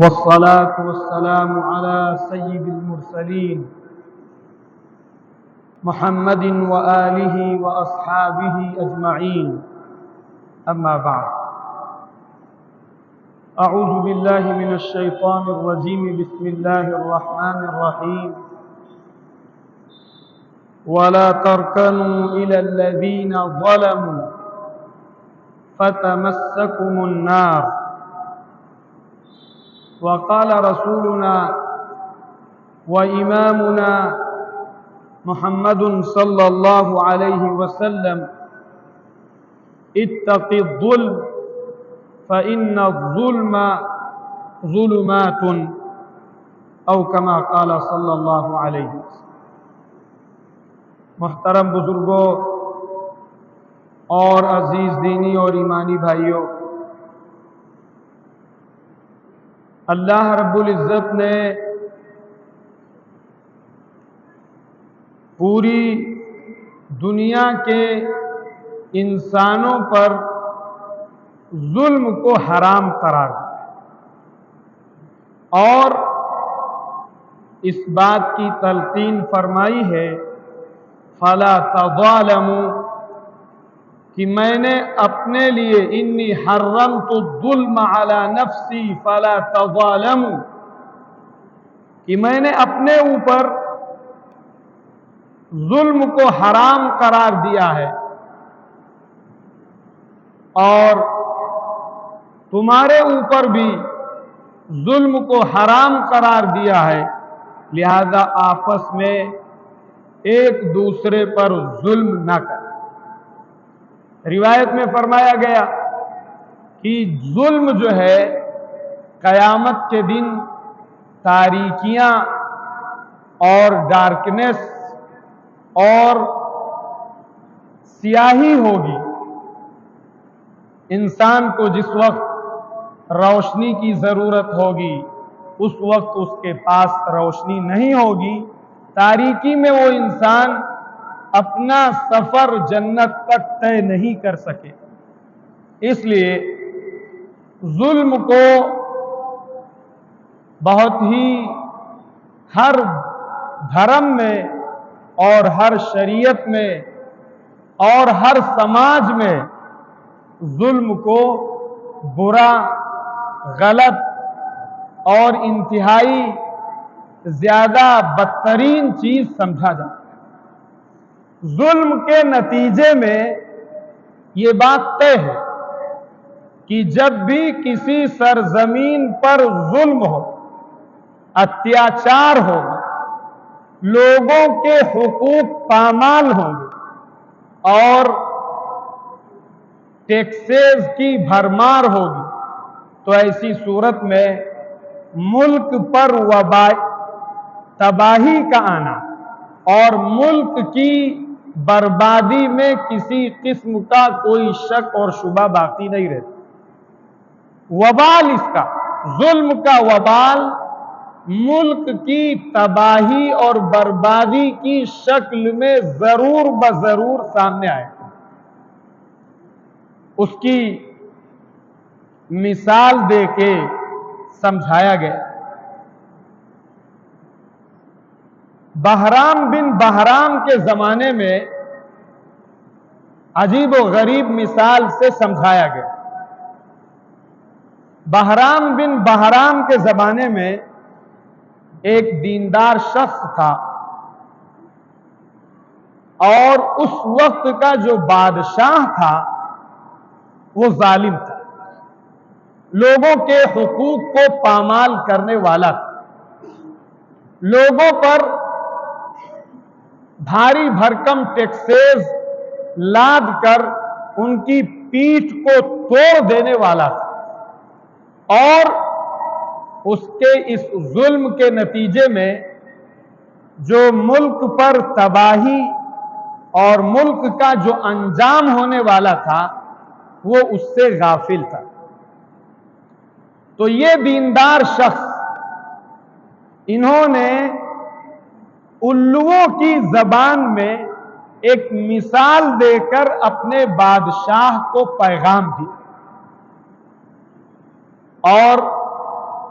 والصلاة والسلام على سيد المرسلين محمد وآله وأصحابه أجمعين أما بعد أعوذ بالله من الشيطان الرجيم بسم الله الرحمن الرحيم ولا تركنوا إلى الذين ظلموا فتمسكم النار وقال رسولنا وإمامنا محمد صلى الله عليه وسلم اتق الظلم فإن الظلم ظلمات أو كما قال صلی اللہ علیہ وسلم۔ محترم بزرگوں اور عزیز دینی اور ایمانی بھائیوں، اللہ رب العزت نے پوری دنیا کے انسانوں پر ظلم کو حرام قرار دیا اور اس بات کی تلقین فرمائی ہے فَلَا تَظَالَمُوا کہ میں نے اپنے لیے انی حرمت الظلم علی نفسی فلا تظالموا کہ میں نے اپنے اوپر ظلم کو حرام قرار دیا ہے اور تمہارے اوپر بھی ظلم کو حرام قرار دیا ہے، لہذا آپس میں ایک دوسرے پر ظلم نہ کریں۔ روایت میں فرمایا گیا کہ ظلم جو ہے قیامت کے دن تاریکیاں اور ڈارکنیس اور سیاہی ہوگی۔ انسان کو جس وقت روشنی کی ضرورت ہوگی اس وقت اس کے پاس روشنی نہیں ہوگی، تاریکی میں وہ انسان اپنا سفر جنت تک طے نہیں کر سکے۔ اس لیے ظلم کو بہت ہی ہر دھرم میں اور ہر شریعت میں اور ہر سماج میں ظلم کو برا، غلط اور انتہائی زیادہ بدترین چیز سمجھا جاتا ہے۔ ظلم کے نتیجے میں یہ بات طے ہے کہ جب بھی کسی سرزمین پر ظلم ہو، اتیاچار ہو، لوگوں کے حقوق پامال ہوں گے اور ٹیکسز کی بھرمار ہوگی، تو ایسی صورت میں ملک پر وبا، تباہی کا آنا اور ملک کی بربادی میں کسی قسم کا کوئی شک اور شبہ باقی نہیں رہتا۔ وبال اس کا، ظلم کا وبال ملک کی تباہی اور بربادی کی شکل میں ضرور بضرور سامنے آئے۔ اس کی مثال دے کے سمجھایا گیا۔ بہرام بن بہرام کے زمانے میں عجیب و غریب مثال سے سمجھایا گیا۔ بہرام بن بہرام کے زمانے میں ایک دیندار شخص تھا اور اس وقت کا جو بادشاہ تھا وہ ظالم تھا، لوگوں کے حقوق کو پامال کرنے والا تھا، لوگوں پر بھاری بھرکم ٹیکسز لاد کر ان کی پیٹھ کو توڑ دینے والا تھا، اور اس کے اس ظلم کے نتیجے میں جو ملک پر تباہی اور ملک کا جو انجام ہونے والا تھا وہ اس سے غافل تھا۔ تو یہ دیندار شخص، انہوں نے الوؤں کی زبان میں ایک مثال دے کر اپنے بادشاہ کو پیغام دیا اور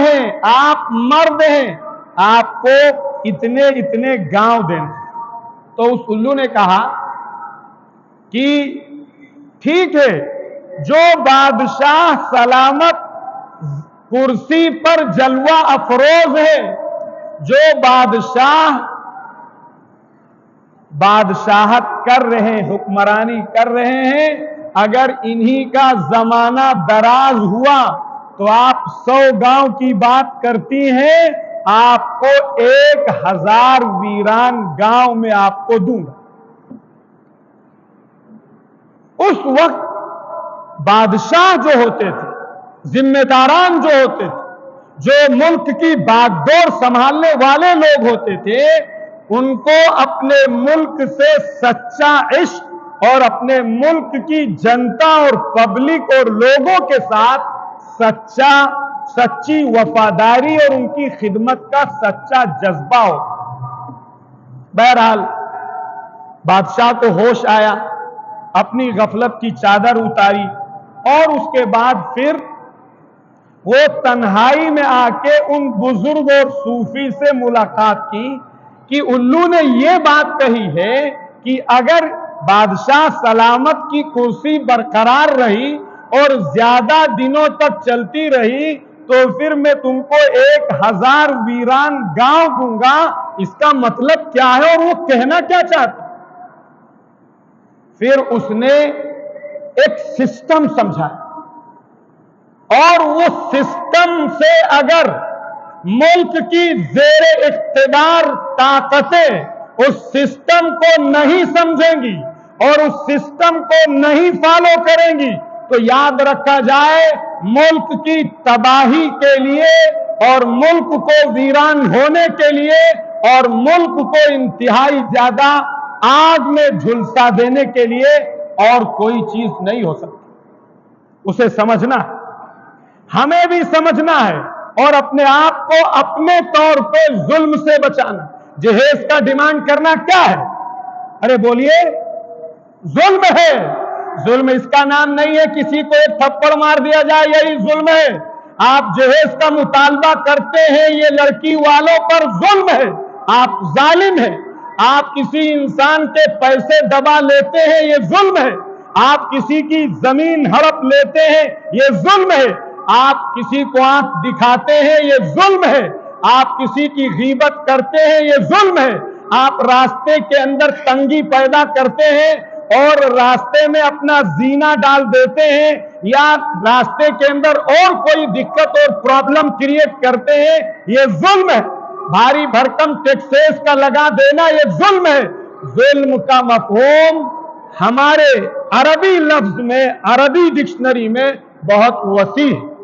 ہیں، آپ مرد ہیں، آپ کو اتنے اتنے گاؤں دینا۔ تو اس الو نے کہا کہ ٹھیک ہے، جو بادشاہ سلامت کرسی پر جلوہ افروز ہے، جو بادشاہت کر رہے ہیں، حکمرانی کر رہے ہیں، اگر انہی کا زمانہ دراز ہوا تو آپ 100 گاؤں کی بات کرتی ہیں، آپ کو 1000 ویران گاؤں میں آپ کو دوں گا۔ اس وقت بادشاہ جو ہوتے تھے، ذمہ داران جو ہوتے تھے، جو ملک کی باغ ڈور سنبھالنے والے لوگ ہوتے تھے، ان کو اپنے ملک سے سچا عشق اور اپنے ملک کی جنتا اور پبلک اور لوگوں کے ساتھ سچی وفاداری اور ان کی خدمت کا سچا جذبہ ہو۔ بہرحال بادشاہ کو ہوش آیا، اپنی غفلت کی چادر اتاری، اور اس کے بعد پھر وہ تنہائی میں آ کے ان بزرگ اور صوفی سے ملاقات کی کہ الو نے یہ بات کہی ہے کہ اگر بادشاہ سلامت کی کرسی برقرار رہی اور زیادہ دنوں تک چلتی رہی تو پھر میں تم کو 1000 ویران گاؤں دوں گا۔ اس کا مطلب کیا ہے اور وہ کہنا کیا چاہتا؟ پھر اس نے ایک سسٹم سمجھا، اور وہ سسٹم سے اگر ملک کی زیر اقتدار طاقتیں اس سسٹم کو نہیں سمجھیں گی اور اس سسٹم کو نہیں فالو کریں گی تو یاد رکھا جائے، ملک کی تباہی کے لیے اور ملک کو ویران ہونے کے لیے اور ملک کو انتہائی زیادہ آگ میں جھلسا دینے کے لیے اور کوئی چیز نہیں ہو سکتی۔ اسے سمجھنا ہے، ہمیں بھی سمجھنا ہے، اور اپنے آپ کو اپنے طور پہ ظلم سے بچانا۔ جہیز کا ڈیمانڈ کرنا کیا ہے؟ ارے بولیے، ظلم ہے۔ ظلم اس کا نام نہیں ہے کسی کو ایک تھپڑ مار دیا جائے، یہی ظلم ہے۔ آپ جہیز کا مطالبہ کرتے ہیں، یہ لڑکی والوں پر ظلم ہے، آپ ظالم ہیں۔ آپ کسی انسان کے پیسے دبا لیتے ہیں، یہ ظلم ہے۔ آپ کسی کی زمین ہڑپ لیتے ہیں، یہ ظلم ہے۔ آپ کسی کو آنکھ دکھاتے ہیں، یہ ظلم ہے۔ آپ کسی کی غیبت کرتے ہیں، یہ ظلم ہے۔ آپ راستے کے اندر تنگی پیدا کرتے ہیں اور راستے میں اپنا زینہ ڈال دیتے ہیں، یا راستے کے اندر اور کوئی دقت اور پرابلم کریٹ کرتے ہیں، یہ ظلم ہے۔ بھاری بھرکم ٹیکسز کا لگا دینا، یہ ظلم ہے۔ ظلم کا مفہوم ہمارے عربی لفظ میں، عربی ڈکشنری میں بہت وسیع ہے۔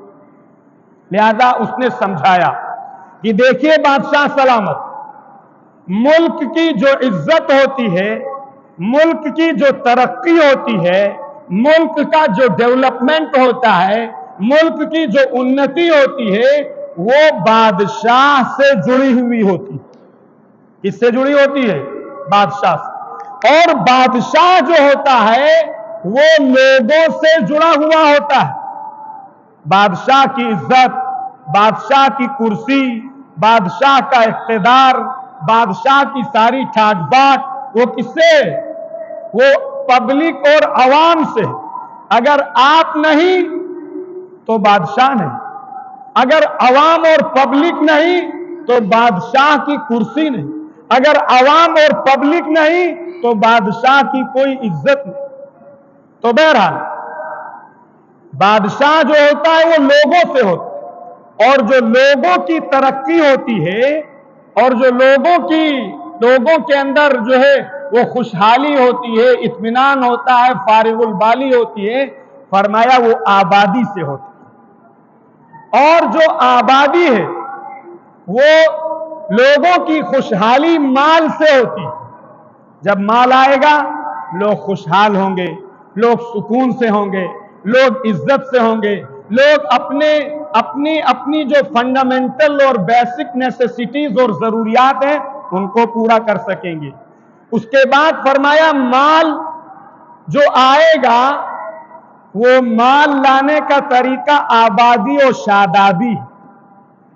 لہذا اس نے سمجھایا کہ دیکھیے بادشاہ سلامت، ملک کی جو عزت ہوتی ہے، ملک کی جو ترقی ہوتی ہے، ملک کا جو ڈیولپمنٹ ہوتا ہے، ملک کی جو انتی ہوتی ہے، وہ بادشاہ سے جڑی ہوئی ہوتی ہے۔ کس سے جڑی ہوتی ہے؟ بادشاہ سے۔ اور بادشاہ جو ہوتا ہے وہ لوگوں سے جڑا ہوا ہوتا ہے۔ بادشاہ کی عزت، بادشاہ کی کرسی، بادشاہ کا اقتدار، بادشاہ کی ساری ٹھاٹ باٹ وہ کس سے؟ وہ پبلک اور عوام سے۔ اگر آپ نہیں تو بادشاہ نہیں، اگر عوام اور پبلک نہیں تو بادشاہ کی کرسی نہیں، اگر عوام اور پبلک نہیں تو بادشاہ کی کوئی عزت نہیں۔ تو بہرحال بادشاہ جو ہوتا ہے وہ لوگوں سے ہوتا ہے، اور جو لوگوں کی ترقی ہوتی ہے اور جو لوگوں کے اندر جو ہے وہ خوشحالی ہوتی ہے، اطمینان ہوتا ہے، فارغ البالی ہوتی ہے، فرمایا وہ آبادی سے ہوتی ہے۔ اور جو آبادی ہے وہ لوگوں کی خوشحالی مال سے ہوتی ہے۔ جب مال آئے گا لوگ خوشحال ہوں گے، لوگ سکون سے ہوں گے، لوگ عزت سے ہوں گے، لوگ اپنی جو فنڈامنٹل اور بیسک نیسیسٹیز اور ضروریات ہیں ان کو پورا کر سکیں گے۔ اس کے بعد فرمایا مال جو آئے گا وہ مال لانے کا طریقہ آبادی اور شادابی ہے۔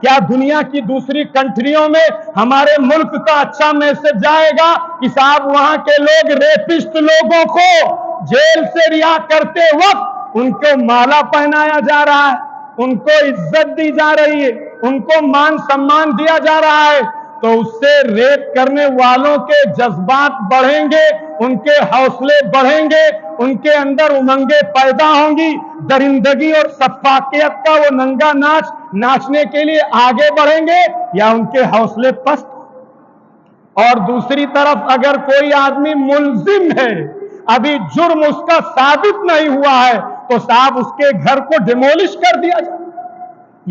کیا دنیا کی دوسری کنٹریوں میں ہمارے ملک کا اچھا میسج جائے گا کہ صاحب وہاں کے لوگ ریپسٹ لوگوں کو جیل سے رہا کرتے وقت ان کو مالا پہنایا جا رہا ہے، ان کو عزت دی جا رہی ہے، ان کو مان سمان دیا جا رہا ہے، تو اس سے ریپ کرنے والوں کے جذبات بڑھیں گے، ان کے حوصلے بڑھیں گے، ان کے اندر امنگیں پیدا ہوں گی، درندگی اور سفاکیت کا وہ ننگا ناچ ناچنے کے لیے آگے بڑھیں گے، یا ان کے حوصلے پست؟ اور دوسری طرف اگر کوئی آدمی ملزم ہے، ابھی جرم اس کا ثابت نہیں ہوا ہے، تو صاحب اس کے گھر کو ڈیمولش کر دیا جائے۔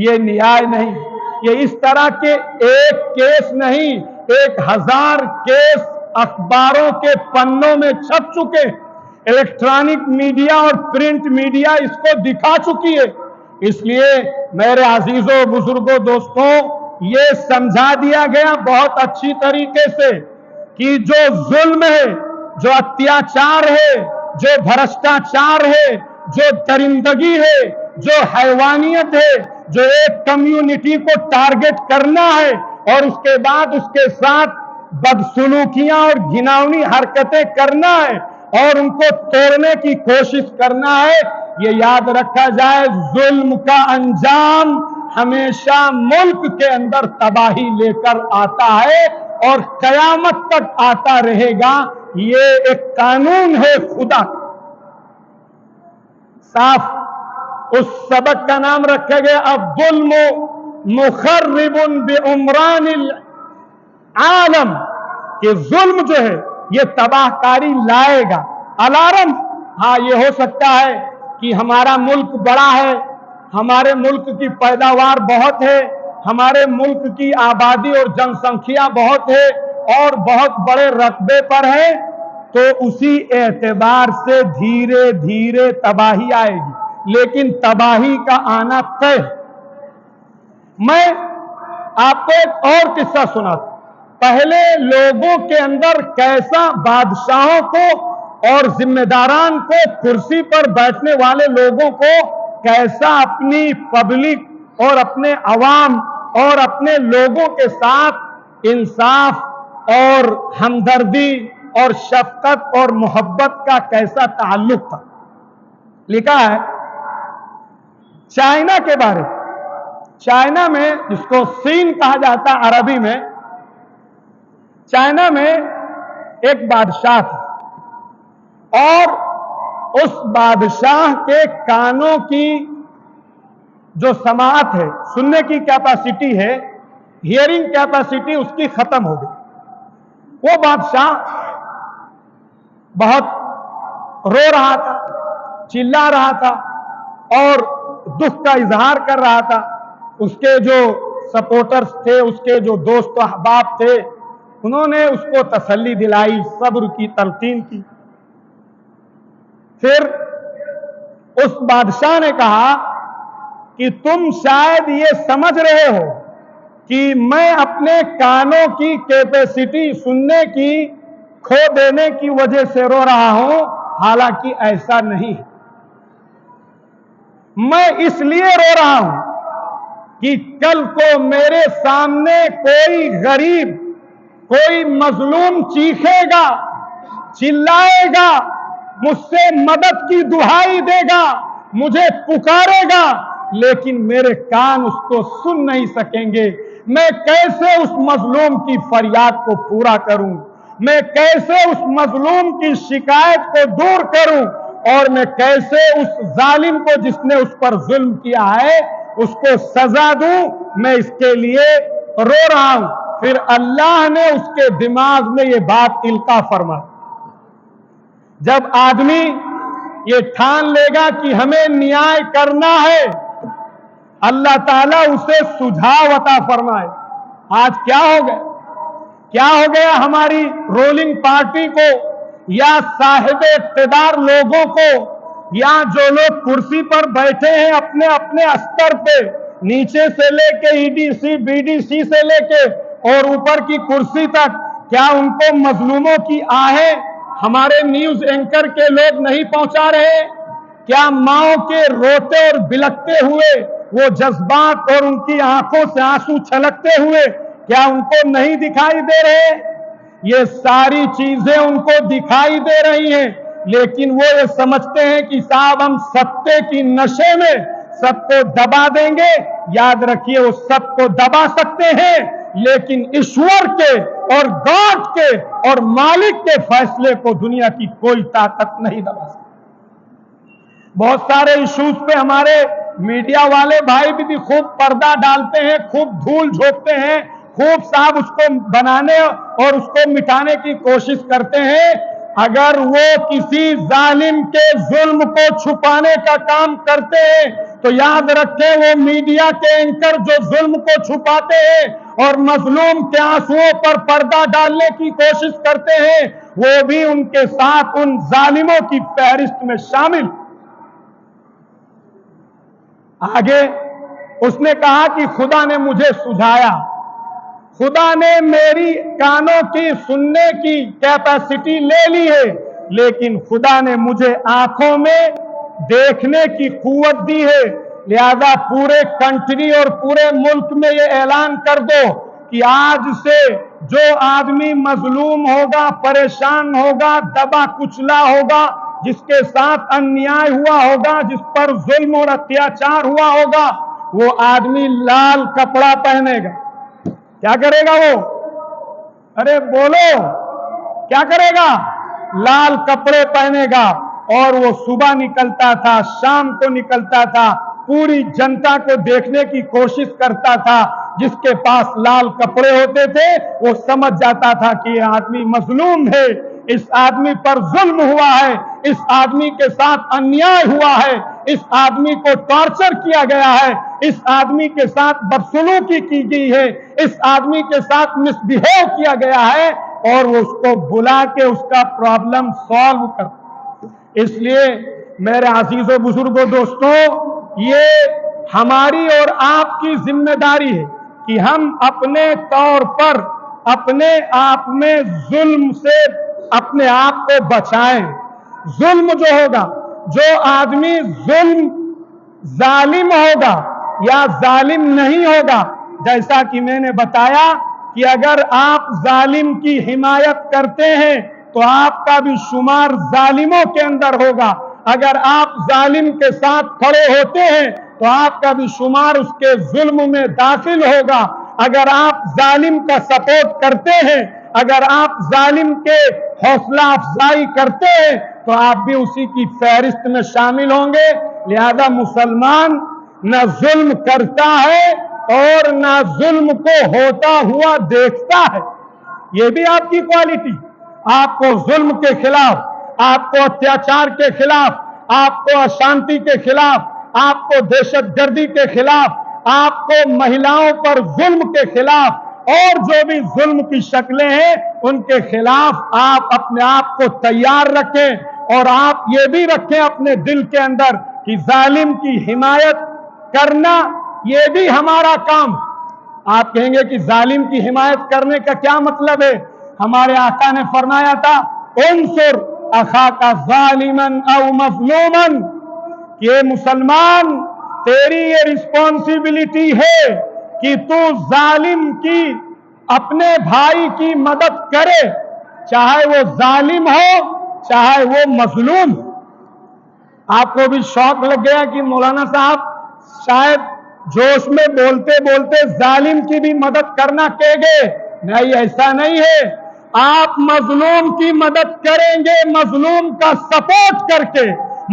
یہ نیائے نہیں۔ یہ اس طرح کے ایک کیس نہیں، 1000 کیس اخباروں کے پنوں میں چھپ چکے، الیکٹرانک میڈیا اور پرنٹ میڈیا اس کو دکھا چکی ہے۔ اس لیے میرے عزیزوں، بزرگوں، دوستوں، یہ سمجھا دیا گیا بہت اچھی طریقے سے کہ جو ظلم ہے، جو اتیاچار ہے، جو بھرشٹاچار ہے، جو درندگی ہے، جو حیوانیت ہے، جو ایک کمیونٹی کو ٹارگٹ کرنا ہے اور اس کے بعد اس کے ساتھ بدسلوکیاں اور گھناؤنی حرکتیں کرنا ہے اور ان کو توڑنے کی کوشش کرنا ہے، یہ یاد رکھا جائے ظلم کا انجام ہمیشہ ملک کے اندر تباہی لے کر آتا ہے اور قیامت تک آتا رہے گا۔ یہ ایک قانون ہے خدا۔ صاف اس سبق کا نام رکھا گیا الظلم مخرب بعمران العالم، کہ ظلم جو ہے یہ تباہ کاری لائے گا۔ الارم، ہاں یہ ہو سکتا ہے کہ ہمارا ملک بڑا ہے، ہمارے ملک کی پیداوار بہت ہے، ہمارے ملک کی آبادی اور جن سنکھیا بہت ہے اور بہت بڑے رقبے پر ہے، تو اسی اعتبار سے دھیرے دھیرے تباہی آئے گی، لیکن تباہی کا آنا طے۔ میں آپ کو ایک اور قصہ سناتا ہوں۔ پہلے لوگوں کے اندر کیسا بادشاہوں کو اور ذمہ داران کو، کرسی پر بیٹھنے والے لوگوں کو کیسا اپنی پبلک اور اپنے عوام اور اپنے لوگوں کے ساتھ انصاف اور ہمدردی اور شفقت اور محبت کا کیسا تعلق تھا۔ لکھا ہے چائنا کے بارے میں۔ چائنا میں، جس کو سین کہا جاتا ہے عربی میں، چائنا میں ایک بادشاہ تھا اور اس بادشاہ کے کانوں کی جو سماعت ہے، سننے کی کیپیسٹی ہے، ہیئرنگ کیپیسٹی اس کی ختم ہو گئی۔ وہ بادشاہ بہت رو رہا تھا، چلا رہا تھا اور دکھ کا اظہار کر رہا تھا۔ اس کے جو سپورٹرز تھے، اس کے جو دوست و احباب تھے، انہوں نے اس کو تسلی دلائی، صبر کی تلقین کی۔ پھر اس بادشاہ نے کہا کہ تم شاید یہ سمجھ رہے ہو کہ میں اپنے کانوں کی کیپیسٹی سننے کی کھو دینے کی وجہ سے رو رہا ہوں، حالانکہ ایسا نہیں ہے۔ میں اس لیے رو رہا ہوں کہ کل کو میرے سامنے کوئی غریب، کوئی مظلوم چیخے گا، چلائے گا، مجھ سے مدد کی دہائی دے گا، مجھے پکارے گا، لیکن میرے کان اس کو سن نہیں سکیں گے۔ میں کیسے اس مظلوم کی فریاد کو پورا کروں؟ میں کیسے اس مظلوم کی شکایت کو دور کروں؟ اور میں کیسے اس ظالم کو جس نے اس پر ظلم کیا ہے اس کو سزا دوں؟ میں اس کے لیے رو رہا ہوں۔ پھر اللہ نے اس کے دماغ میں یہ بات القا فرما۔ جب آدمی یہ ٹھان لے گا کہ ہمیں نیائے کرنا ہے، اللہ تعالیٰ اسے سجھاؤ عطا فرمائے۔ آج کیا ہو گیا؟ کیا ہو گیا ہماری رولنگ پارٹی کو یا صاحب اقتدار لوگوں کو یا جو لوگ کرسی پر بیٹھے ہیں اپنے اپنے استر پہ، نیچے سے لے کے E D C, B D C سے لے کے اور اوپر کی کرسی تک، کیا ان کو مظلوموں کی آہیں ہمارے نیوز اینکر کے لوگ نہیں پہنچا رہے؟ کیا ماؤں کے روتے اور بلکتے ہوئے وہ جذبات اور ان کی آنکھوں سے آنسو چھلکتے ہوئے کیا ان کو نہیں دکھائی دے رہے؟ یہ ساری چیزیں ان کو دکھائی دے رہی ہیں، لیکن وہ یہ سمجھتے ہیں کہ صاحب ہم ستے کی نشے میں سب کو دبا دیں گے۔ یاد رکھیے وہ سب کو دبا سکتے ہیں، لیکن ایشور کے اور گاڈ کے اور مالک کے فیصلے کو دنیا کی کوئی طاقت نہیں دبا سکتی۔ بہت سارے ایشوز پہ ہمارے میڈیا والے بھائی بھی خوب پردہ ڈالتے ہیں، خوب دھول جھونکتے ہیں، خوب صاحب اس کو بنانے اور اس کو مٹانے کی کوشش کرتے ہیں۔ اگر وہ کسی ظالم کے ظلم کو چھپانے کا کام کرتے ہیں تو یاد رکھیں وہ میڈیا کے اینکر جو ظلم کو چھپاتے ہیں اور مظلوم کے آنسوؤں پر پردہ ڈالنے کی کوشش کرتے ہیں، وہ بھی ان کے ساتھ ان ظالموں کی فہرست میں شامل۔ آگے اس نے کہا کہ خدا نے مجھے سجھایا، خدا نے میری کانوں کی سننے کی کیپیسٹی لے لی ہے، لیکن خدا نے مجھے آنکھوں میں دیکھنے کی قوت دی ہے۔ لہذا پورے کنٹری اور پورے ملک میں یہ اعلان کر دو کہ آج سے جو آدمی مظلوم ہوگا، پریشان ہوگا، دبا کچلا ہوگا، جس کے ساتھ انیائے ہوا ہوگا، جس پر ظلم اور اتیاچار ہوا ہوگا، وہ آدمی لال کپڑا پہنے گا۔ کیا کرے گا وہ؟ ارے بولو، کیا کرے گا؟ لال کپڑے پہنے گا، اور وہ صبح نکلتا تھا، شام کو نکلتا تھا، پوری جنتا کو دیکھنے کی کوشش کرتا تھا۔ جس کے پاس لال کپڑے ہوتے تھے وہ سمجھ جاتا تھا کہ یہ آدمی مظلوم ہے، اس آدمی پر ظلم ہوا ہے، اس آدمی کے ساتھ انیائے ہوا ہے، اس آدمی کو ٹارچر کیا گیا ہے، اس آدمی کے ساتھ بدسلوکی کی گئی ہے، اس آدمی کے ساتھ مس بیہیو کیا گیا ہے، اور وہ اس کو بلا کے اس کا پرابلم سالو کرتا۔ اس لیے میرے عزیز و بزرگوں دوستوں، یہ ہماری اور آپ کی ذمہ داری ہے کہ ہم اپنے طور پر اپنے آپ میں ظلم سے اپنے آپ کو بچائیں۔ ظلم جو ہوگا، جو آدمی ظالم ہوگا یا ظالم نہیں ہوگا، جیسا کہ میں نے بتایا کہ اگر آپ ظالم کی حمایت کرتے ہیں تو آپ کا بھی شمار ظالموں کے اندر ہوگا، اگر آپ ظالم کے ساتھ کھڑے ہوتے ہیں تو آپ کا بھی شمار اس کے ظلم میں داخل ہوگا، اگر آپ ظالم کا سپورٹ کرتے ہیں، اگر آپ ظالم کے حوصلہ افزائی کرتے ہیں تو آپ بھی اسی کی فہرست میں شامل ہوں گے۔ لہذا مسلمان نہ ظلم کرتا ہے اور نہ ظلم کو ہوتا ہوا دیکھتا ہے۔ یہ بھی آپ کی کوالٹی، آپ کو ظلم کے خلاف، آپ کو اتیاچار کے خلاف، آپ کو اشانتی کے خلاف، آپ کو دہشت گردی کے خلاف، آپ کو مہیلاؤں پر ظلم کے خلاف اور جو بھی ظلم کی شکلیں ہیں ان کے خلاف آپ اپنے آپ کو تیار رکھیں، اور آپ یہ بھی رکھیں اپنے دل کے اندر کہ ظالم کی حمایت کرنا یہ بھی ہمارا کام۔ آپ کہیں گے کہ ظالم کی حمایت کرنے کا کیا مطلب ہے؟ ہمارے آقا نے فرمایا تھا انصر اخاک ظالما او مظلوما، کہ مسلمان تیری یہ رسپانسبلٹی ہے کہ تو ظالم کی، اپنے بھائی کی مدد کرے، چاہے وہ ظالم ہو چاہے وہ مظلوم۔ آپ کو بھی شوق لگ گیا کہ مولانا صاحب شاید جوش میں بولتے بولتے ظالم کی بھی مدد کرنا کہہ گئے۔ نہیں، ایسا نہیں ہے، آپ مظلوم کی مدد کریں گے، مظلوم کا سپورٹ کر کے،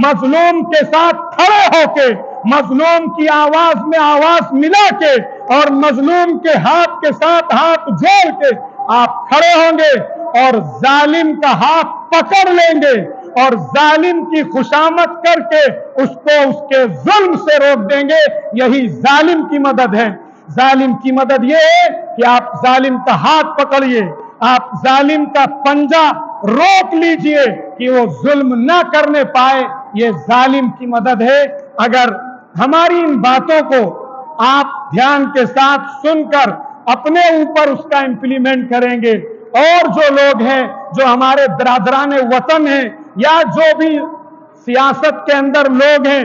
مظلوم کے ساتھ کھڑے ہو کے، مظلوم کی آواز میں آواز ملا کے اور مظلوم کے ہاتھ کے ساتھ ہاتھ جوڑ کے آپ کھڑے ہوں گے اور ظالم کا ہاتھ پکڑ لیں گے اور ظالم کی خوشامد کر کے اس کو اس کے ظلم سے روک دیں گے۔ یہی ظالم کی مدد ہے۔ ظالم کی مدد یہ ہے کہ آپ ظالم کا ہاتھ پکڑیے، آپ ظالم کا پنجہ روک لیجئے کہ وہ ظلم نہ کرنے پائے، یہ ظالم کی مدد ہے۔ اگر ہماری ان باتوں کو آپ دھیان کے ساتھ سن کر اپنے اوپر اس کا امپلیمنٹ کریں گے، اور جو لوگ ہیں جو ہمارے برادران وطن ہیں یا جو بھی سیاست کے اندر لوگ ہیں